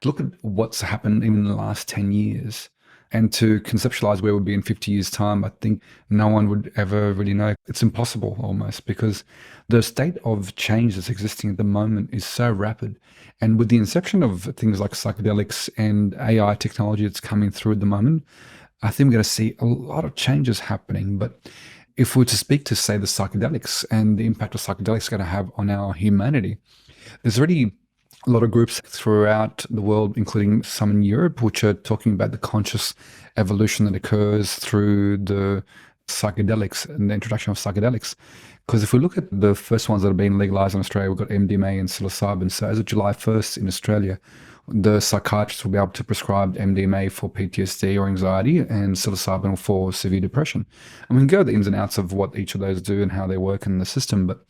to look at what's happened even in the last 10 years and to conceptualize where we'll be in 50 years' time, I think no one would ever really know. It's impossible almost because the state of change that's existing at the moment is so rapid. And with the inception of things like psychedelics and AI technology that's coming through at the moment, I think we're going to see a lot of changes happening. But if we were to speak to, say, the psychedelics and the impact of psychedelics going to have on our humanity, there's already a lot of groups throughout the world, including some in Europe, which are talking about the conscious evolution that occurs through the psychedelics and the introduction of psychedelics. Because if we look at the first ones that have been legalized in Australia, we've got MDMA and psilocybin. So as of July 1st in Australia, the psychiatrists will be able to prescribe MDMA for PTSD or anxiety and psilocybin for severe depression. And we can go the ins and outs of what each of those do and how they work in the system. But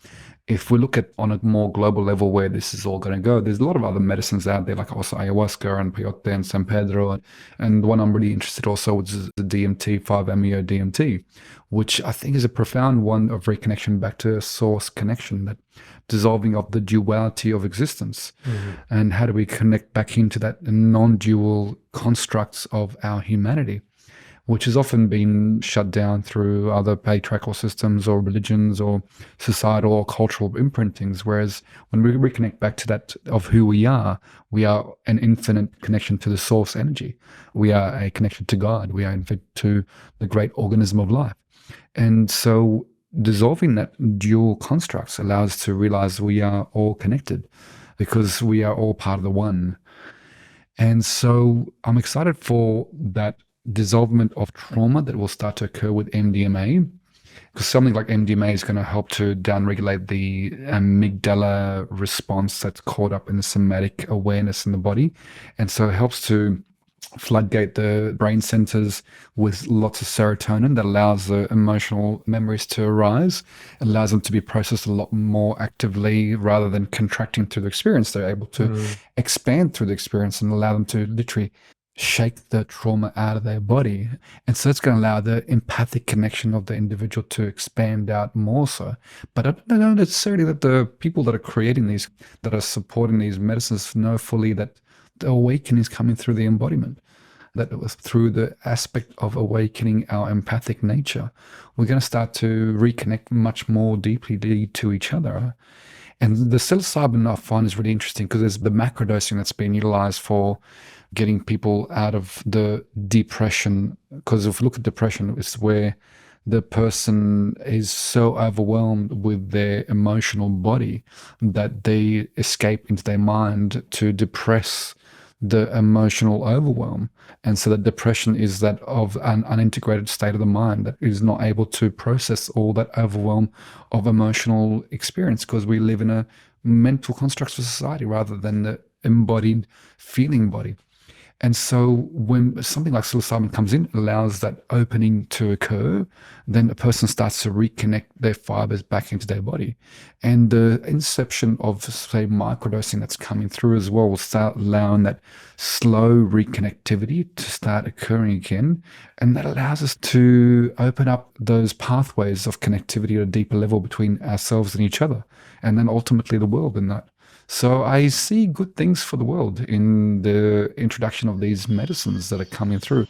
if we look at on a more global level where this is all going to go, there's a lot of other medicines out there, like also ayahuasca and peyote and San Pedro. And the one I'm really interested also is the DMT, 5-MeO DMT, which I think is a profound one of reconnection back to a source connection, that dissolving of the duality of existence. And how do we connect back into that non-dual constructs of our humanity, which has often been shut down through other patriarchal systems or religions or societal or cultural imprintings. Whereas when we reconnect back to that of who we are an infinite connection to the source energy. We are a connection to God. We are to the great organism of life. And so dissolving that dual constructs allows us to realize we are all connected because we are all part of the one. And so I'm excited for that dissolvement of trauma that will start to occur with MDMA, because something like MDMA is going to help to downregulate the amygdala response that's caught up in the somatic awareness in the body. And so it helps to floodgate the brain centers with lots of serotonin that allows the emotional memories to arise, allows them to be processed a lot more actively rather than contracting through the experience. They're able to expand through the experience and allow them to literally shake the trauma out of their body. And so it's going to allow the empathic connection of the individual to expand out more so. But I don't know necessarily that the people that are creating these, that are supporting these medicines, know fully that the awakening is coming through the embodiment, that it was through the aspect of awakening our empathic nature. We're going to start to reconnect much more deeply to each other. And the psilocybin I find is really interesting because there's the macrodosing that's been utilized for getting people out of the depression. Because if you look at depression, it's where the person is so overwhelmed with their emotional body that they escape into their mind to depress the emotional overwhelm. And so that depression is that of an unintegrated state of the mind that is not able to process all that overwhelm of emotional experience, because we live in a mental construct of society rather than the embodied feeling body. And so when something like psilocybin comes in, it allows that opening to occur, then a person starts to reconnect their fibers back into their body. And the inception of, say, microdosing that's coming through as well will start allowing that slow reconnectivity to start occurring again. And that allows us to open up those pathways of connectivity at a deeper level between ourselves and each other, and then ultimately the world in that. So I see good things for the world in the introduction of these medicines that are coming through.